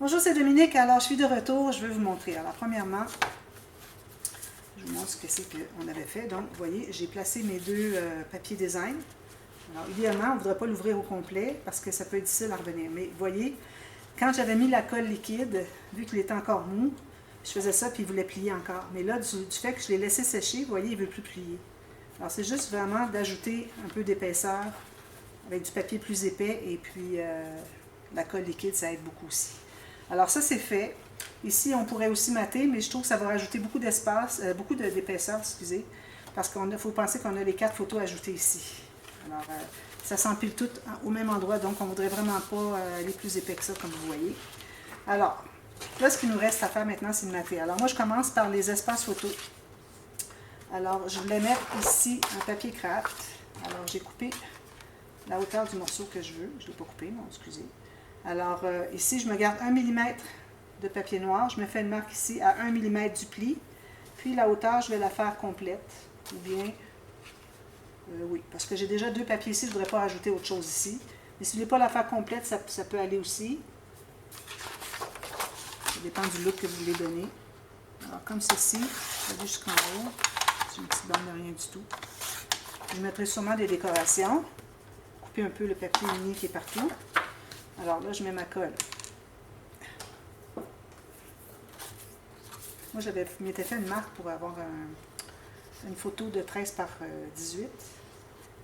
Bonjour, c'est Dominique. Alors, je suis de retour. Je vais vous montrer. Alors, premièrement, je vous montre ce que c'est qu'on avait fait. Donc, vous voyez, j'ai placé mes deux papiers design. Alors, idéalement, on ne voudrait pas l'ouvrir au complet parce que ça peut être difficile à revenir. Mais vous voyez, quand j'avais mis la colle liquide, vu qu'il était encore mou, je faisais ça puis il voulait plier encore. Mais là, du fait que je l'ai laissé sécher, vous voyez, il ne veut plus plier. Alors, c'est juste vraiment d'ajouter un peu d'épaisseur avec du papier plus épais et puis la colle liquide, ça aide beaucoup aussi. Alors ça, c'est fait. Ici, on pourrait aussi mater, mais je trouve que ça va rajouter beaucoup d'espace, beaucoup d'épaisseur, excusez, parce qu'il faut penser qu'on a les 4 photos ajoutées ici. Alors, ça s'empile tout au même endroit, donc on ne voudrait vraiment pas aller plus épais que ça, comme vous voyez. Alors, là, ce qu'il nous reste à faire maintenant, c'est de mater. Alors, moi, je commence par les espaces photos. Alors, je voulais mettre ici un papier craft. Alors, j'ai coupé la hauteur du morceau que je veux. Je ne l'ai pas coupé, non, excusez. Alors, ici, je me garde 1 mm de papier noir. Je me fais une marque ici à 1 mm du pli. Puis, la hauteur, je vais la faire complète. Ou bien, oui, parce que j'ai déjà 2 papiers ici. Je ne voudrais pas rajouter autre chose ici. Mais si vous ne voulez pas la faire complète, ça peut aller aussi. Ça dépend du look que vous voulez donner. Alors, comme ceci, je vais jusqu'en haut. C'est une petite bande de rien du tout. Je mettrai sûrement des décorations. Couper un peu le papier uni qui est partout. Alors là, je mets ma colle. Moi, je m'étais fait une marque pour avoir une photo de 13 par 18.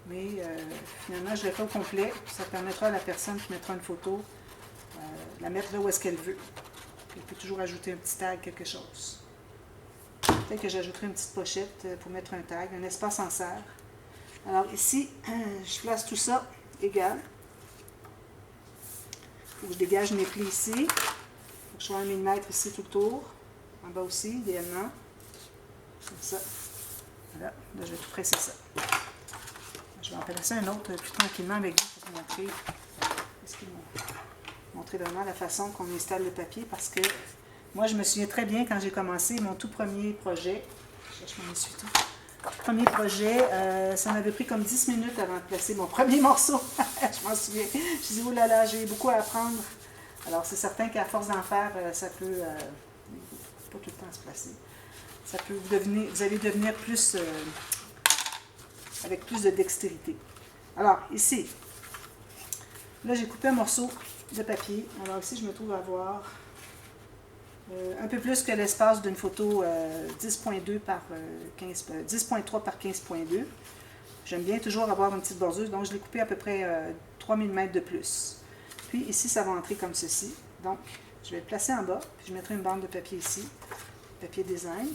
Mais finalement, je l'ai fait au complet. Ça permettra à la personne qui mettra une photo de la mettre là où est-ce qu'elle veut. Puis elle peut toujours ajouter un petit tag, quelque chose. Peut-être que j'ajouterai une petite pochette pour mettre un tag, un espace en serre. Alors ici, je place tout ça égal. Il faut que je dégage mes plis ici. Il faut que je sois 1 mm ici tout autour. En bas aussi, idéalement. Comme ça. Voilà. Là, je vais tout presser ça. Je vais en placer un autre plus tranquillement avec vous pour vous montrer. Montrer vraiment la façon qu'on installe le papier parce que moi, je me souviens très bien quand j'ai commencé mon tout premier projet. Je cherche mon essuie-tout. Premier projet, ça m'avait pris comme 10 minutes avant de placer mon premier morceau. Je m'en souviens. Je me suis dit, oh là là, j'ai beaucoup à apprendre. Alors, c'est certain qu'à force d'en faire, ça peut pas tout le temps se placer. Ça peut vous allez devenir plus, avec plus de dextérité. Alors, ici, là, j'ai coupé un morceau de papier. Alors, ici, je me trouve à avoir un peu plus que l'espace d'une photo 10.2 par 10.3 par 15.2. J'aime bien toujours avoir une petite bordure, donc je l'ai coupé à peu près 3 mm de plus. Puis ici, ça va entrer comme ceci. Donc, je vais le placer en bas, puis je mettrai une bande de papier ici, papier design.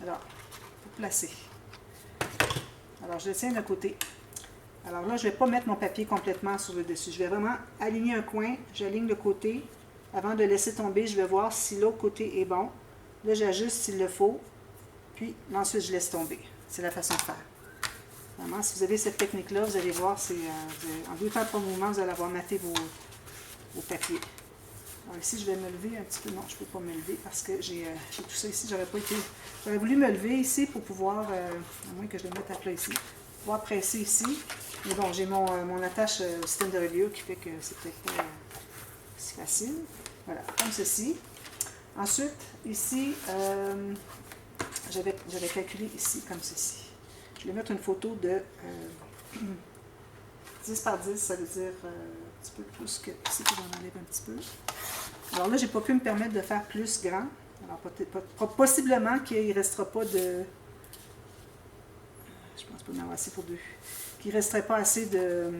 Alors, pour placer. Alors, je le tiens d'un côté. Alors là, je ne vais pas mettre mon papier complètement sur le dessus. Je vais vraiment aligner un coin, j'aligne le côté. Avant de laisser tomber, je vais voir si l'autre côté est bon. Là, j'ajuste s'il le faut. Puis, ensuite, je laisse tomber. C'est la façon de faire. Vraiment, si vous avez cette technique-là, vous allez voir, en 2 temps, 3 mouvements, vous allez avoir maté vos papiers. Alors ici, je vais me lever un petit peu. Non, je ne peux pas me lever parce que j'ai tout ça ici. J'aurais voulu me lever ici pour pouvoir, à moins que je le mette à plat ici, pouvoir presser ici. Mais bon, j'ai mon attache au système de reliure qui fait que c'est peut-être pas si facile. Voilà, comme ceci. Ensuite, ici, j'avais calculé ici comme ceci. Je vais mettre une photo de 10 par 10, ça veut dire un petit peu plus que ici, que j'en enlève un petit peu. Alors là, je n'ai pas pu me permettre de faire plus grand. Alors, possiblement qu'il ne restera pas de... Je pense pas en avoir assez pour 2. Qu'il ne resterait pas assez de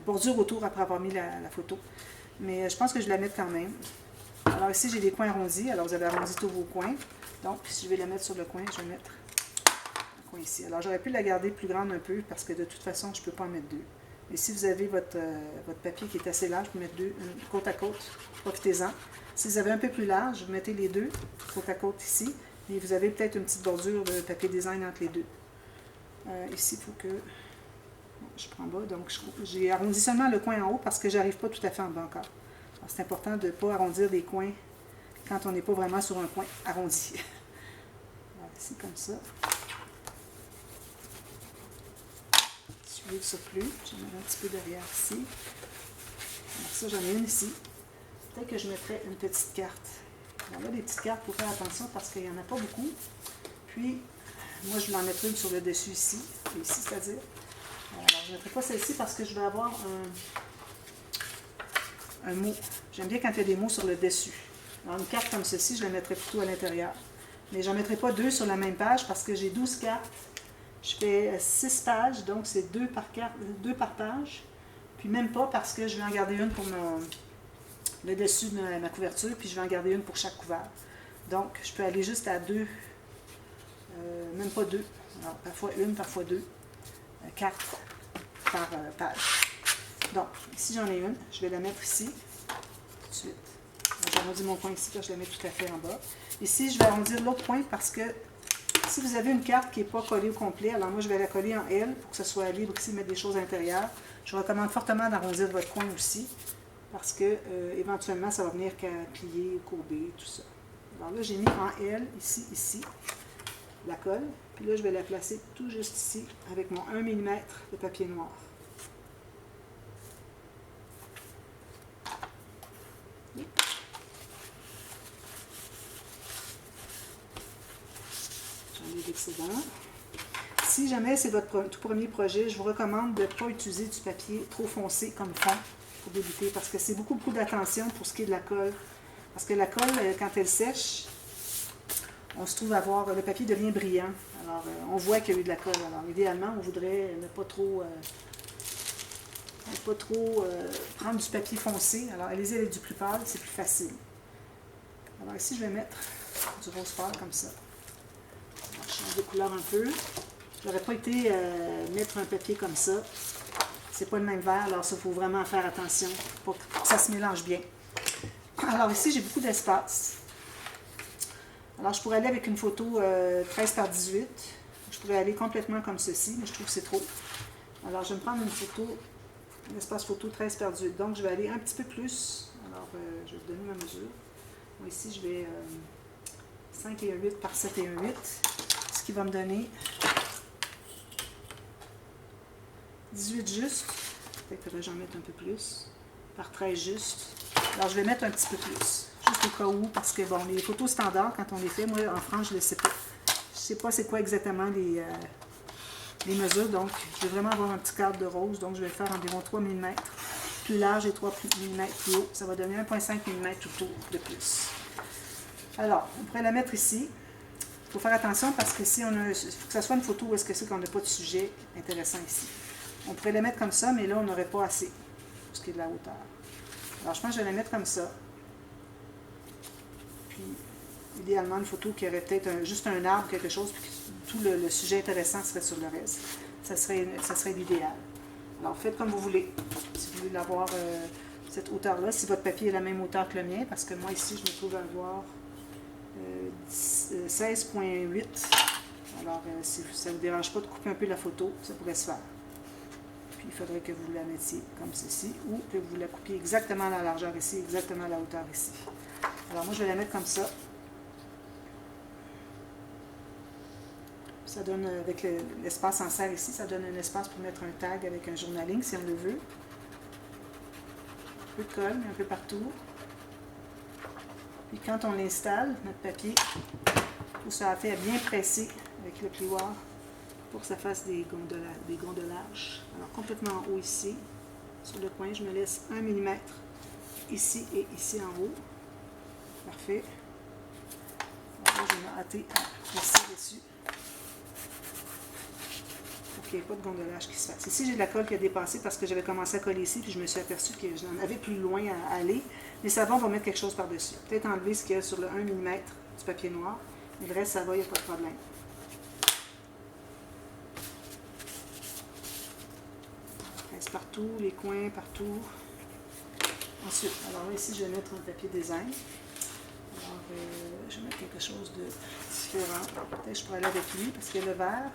bordure autour après avoir mis la photo. Mais je pense que je vais la mettre quand même. Alors ici, j'ai des coins arrondis. Alors, vous avez arrondi tous vos coins. Donc, si je vais la mettre sur le coin, je vais mettre un coin ici. Alors, j'aurais pu la garder plus grande un peu parce que de toute façon, je ne peux pas en mettre 2. Et si vous avez votre papier qui est assez large, vous mettez 2 côte à côte, profitez-en. Si vous avez un peu plus large, vous mettez les 2 côte à côte ici. Et vous avez peut-être une petite bordure de papier design entre les 2. Ici, il faut que... Bon, je prends bas, donc j'ai arrondi seulement le coin en haut parce que je n'arrive pas tout à fait en bas encore. C'est important de ne pas arrondir des coins quand on n'est pas vraiment sur un coin arrondi. ici comme ça. Celui de surplus, j'en ai un petit peu derrière ici. Alors ça, j'en ai une ici. Peut-être que je mettrais une petite carte. Alors là, des petites cartes, il faut faire attention parce qu'il n'y en a pas beaucoup. Puis, moi, je vais en mettre une sur le dessus ici. Ici, c'est-à-dire. Alors, je ne mettrai pas celle-ci parce que je vais avoir un mot. J'aime bien quand il y a des mots sur le dessus. Alors, une carte comme ceci, je la mettrai plutôt à l'intérieur. Mais je n'en mettrai pas deux sur la même page parce que j'ai 12 cartes. Je fais 6 pages, donc c'est 2 par page. Puis même pas parce que je vais en garder une pour le dessus de ma couverture, puis je vais en garder une pour chaque couvert. Donc, je peux aller juste à 2, même pas 2, alors parfois une, parfois 2 cartes par page. Donc, ici j'en ai une, je vais la mettre ici, tout de suite. J'arrondis mon coin ici, là, je la mets tout à fait en bas. Ici, je vais arrondir l'autre coin parce que si vous avez une carte qui n'est pas collée au complet, alors moi je vais la coller en L pour que ce soit libre ici de mettre des choses à l'intérieur. Je recommande fortement d'arrondir votre coin aussi parce que éventuellement ça va venir qu'à plier, courber, tout ça. Alors là j'ai mis en L, ici, ici, la colle. Puis là je vais la placer tout juste ici avec mon 1 mm de papier noir. J'en ai d'excédent. Si jamais c'est votre tout premier projet, je vous recommande de ne pas utiliser du papier trop foncé comme fond pour débuter parce que c'est beaucoup d'attention pour ce qui est de la colle. Parce que la colle, quand elle sèche, on se trouve à voir, le papier devient brillant. Alors, on voit qu'il y a eu de la colle. Alors, idéalement, on voudrait ne pas trop prendre du papier foncé. Alors, allez-y avec du plus pâle, c'est plus facile. Alors, ici, je vais mettre du rose pâle comme ça. Alors, je change de couleur un peu. Je n'aurais pas été mettre un papier comme ça. C'est pas le même vert, alors ça, il faut vraiment faire attention pour que ça se mélange bien. Alors ici, j'ai beaucoup d'espace. Alors, je pourrais aller avec une photo 13 par 18. Je pourrais aller complètement comme ceci, mais je trouve que c'est trop. Alors, je vais me prendre une photo, un espace photo 13 par 18. Donc, je vais aller un petit peu plus. Alors, je vais vous donner ma mesure. Moi, ici, je vais 5 et 1 8 par 7 et 1 8. Ce qui va me donner 18 juste. Peut-être que j'en mette un peu plus. Par 13 juste. Alors, je vais mettre un petit peu plus. Juste au cas où, parce que, bon, les photos standards, quand on les fait, moi, en France, je ne le sais pas. Je ne sais pas c'est quoi exactement les mesures. Donc, je vais vraiment avoir un petit cadre de rose. Donc, je vais faire environ 3 mm plus large et 3 mm plus haut. Ça va donner 1,5 mm tout autour de plus. Alors, on pourrait la mettre ici. Il faut faire attention parce que si on a, il faut que ça soit une photo où est-ce que c'est qu'on n'a pas de sujet intéressant ici. On pourrait la mettre comme ça, mais là, on n'aurait pas assez pour ce qui est de la hauteur. Alors, je pense que je vais la mettre comme ça. Puis, idéalement, une photo qui aurait peut-être juste un arbre, quelque chose, puis tout le sujet intéressant serait sur le reste. Ça serait l'idéal. Alors, faites comme vous voulez. Si vous voulez l'avoir cette hauteur-là, si votre papier est la même hauteur que le mien, parce que moi, ici, je me trouve à avoir 16,8. Alors, si ça ne vous dérange pas de couper un peu la photo, ça pourrait se faire. Puis, il faudrait que vous la mettiez comme ceci, ou que vous la coupiez exactement à la largeur ici, exactement à la hauteur ici. Alors, moi, je vais la mettre comme ça. Ça donne, avec l'espace en serre ici, ça donne un espace pour mettre un tag avec un journaling, si on le veut. Un peu de colle, un peu partout. Puis quand on l'installe, notre papier, tout ça a fait à bien presser avec le plioir pour que ça fasse des gondolages. Alors complètement en haut ici, sur le coin, je me laisse 1 mm ici et ici en haut. Parfait. Alors là, je vais hâter à presser dessus pour qu'il n'y ait pas de gondolage qui se fasse. Ici, j'ai de la colle qui a dépassé parce que j'avais commencé à coller ici, puis je me suis aperçue que j'en avais plus loin à aller. Mais ça va, on va mettre quelque chose par-dessus. Peut-être enlever ce qu'il y a sur le 1 mm du papier noir, mais le reste, ça va, il n'y a pas de problème. On presse partout, les coins, partout. Ensuite, alors là, ici, je vais mettre un papier design. Alors, je vais mettre quelque chose de différent. Peut-être que je pourrais aller avec lui, parce qu'il y a le vert,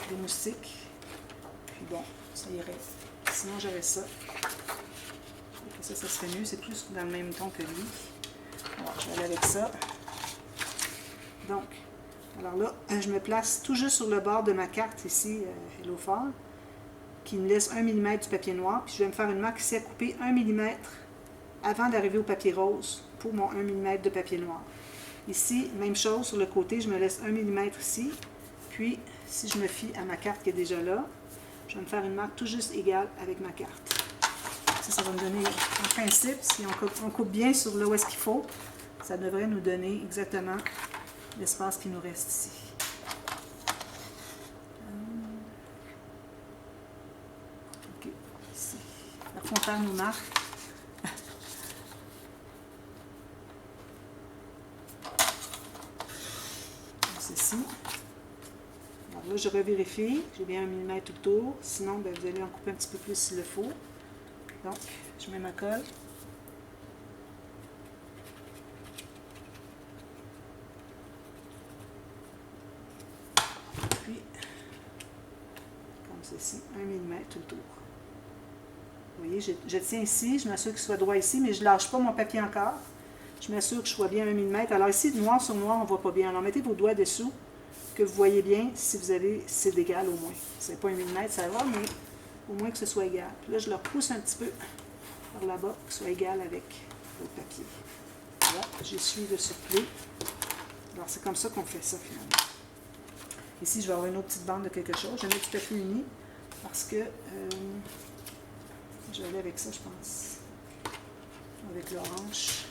des moustiques. Puis bon, ça irait. Sinon, j'aurais ça. Ça serait mieux. C'est plus dans le même ton que lui. Alors, je vais aller avec ça. Donc, Alors là, je me place tout juste sur le bord de ma carte ici, Hello Fall, qui me laisse 1 mm du papier noir. Puis je vais me faire une marque ici à couper 1 mm avant d'arriver au papier rose pour mon 1 mm de papier noir. Ici, même chose sur le côté, je me laisse 1 mm ici. Puis, si je me fie à ma carte qui est déjà là, je vais me faire une marque tout juste égale avec ma carte. Ça va me donner, en principe, si on coupe bien sur là où est-ce qu'il faut, ça devrait nous donner exactement l'espace qui nous reste ici. OK, ici. Alors, on perd nos marques. Ceci. Alors là, je revérifie. J'ai bien 1 mm tout le tour. Sinon, ben, vous allez en couper un petit peu plus s'il le faut. Donc, je mets ma colle. Puis, comme ceci, 1 mm tout le tour. Vous voyez, je tiens ici, je m'assure qu'il soit droit ici, mais je ne lâche pas mon papier encore. Je m'assure que je sois bien 1 mm. Alors ici, noir sur noir, on ne voit pas bien. Alors mettez vos doigts dessous, que vous voyez bien si vous avez, c'est égal au moins. C'est pas 1 mm, ça va, mais au moins que ce soit égal. Puis là, je le repousse un petit peu par là-bas, pour que ce soit égal avec le papier. Voilà, j'essuie le surplus. Alors c'est comme ça qu'on fait ça finalement. Ici, je vais avoir une autre petite bande de quelque chose. Je vais mettre du papier uni parce que je vais aller avec ça, je pense. Avec l'orange.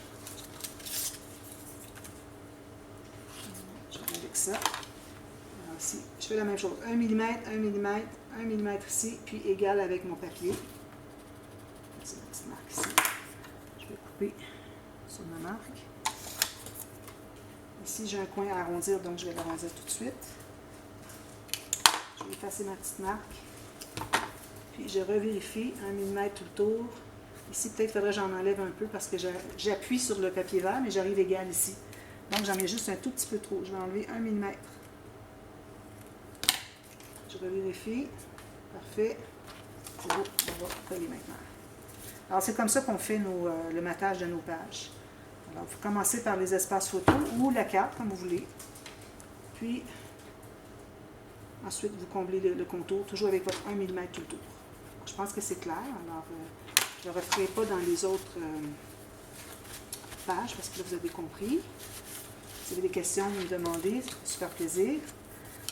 Je vais aller avec ça. Alors ici, je fais la même chose. 1 mm, 1 mm, 1 mm ici, puis égal avec mon papier. C'est la petite marque ici. Je vais couper sur ma marque. Ici, j'ai un coin à arrondir, donc je vais l'arrondir tout de suite. Je vais effacer ma petite marque. Puis je revérifie 1 mm tout le tour. Ici, peut-être faudrait que j'en enlève un peu parce que j'appuie sur le papier vert, mais j'arrive égal ici. Donc, j'en mets juste un tout petit peu trop. Je vais enlever 1 mm. Je revérifie. Parfait. C'est beau. On va coller maintenant. Alors, c'est comme ça qu'on fait le matage de nos pages. Alors, il faut commencer par les espaces photos ou la carte, comme vous voulez. Puis, ensuite, vous comblez le contour, toujours avec votre 1 mm tout le tour. Je pense que c'est clair. Alors, je ne le referai pas dans les autres pages parce que là, vous avez compris. Si vous avez des questions, vous me demandez. Ça fait super plaisir.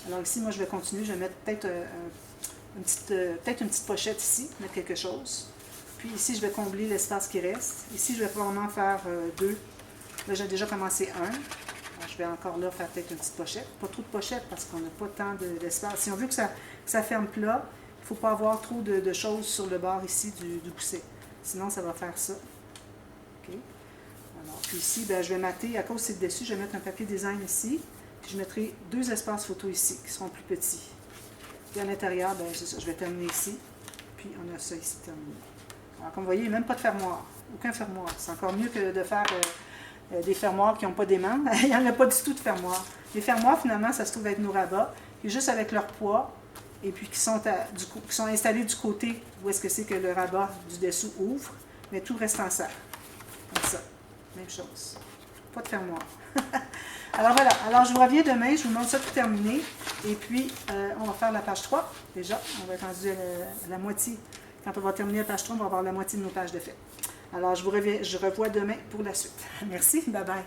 Alors ici, moi, je vais continuer. Je vais mettre peut-être une petite pochette ici, mettre quelque chose. Puis ici, je vais combler l'espace qui reste. Ici, je vais probablement faire 2. Là, j'ai déjà commencé 1. Alors, je vais encore là faire peut-être une petite pochette. Pas trop de pochette parce qu'on n'a pas tant d'espace. Si on veut que ça ferme plat, il ne faut pas avoir trop de choses sur le bord ici du gousset. Sinon, ça va faire ça. OK. Alors, puis ici, ben, je vais mater, à cause c'est le dessus, je vais mettre un papier design ici. Puis je mettrai 2 espaces photo ici, qui seront plus petits. Puis à l'intérieur, ben, c'est ça, je vais terminer ici. Puis on a ça ici terminé. Alors, comme vous voyez, il n'y a même pas de fermoir. Aucun fermoir. C'est encore mieux que de faire des fermoirs qui n'ont pas d'aimant. Il n'y en a pas du tout de fermoir. Les fermoirs, finalement, ça se trouve avec nos rabats, puis juste avec leur poids, et puis qui sont installés du côté où est-ce que c'est que le rabat du dessous ouvre, mais tout reste en serre. Comme ça. Même chose. Pas de fermoir. Alors voilà. Alors je vous reviens demain, je vous montre ça tout terminé. Et puis, on va faire la page 3. Déjà, on va être rendu à la moitié. Quand on va terminer la page 3, on va avoir la moitié de nos pages de fait. Alors je vous revois demain pour la suite. Merci. Bye bye.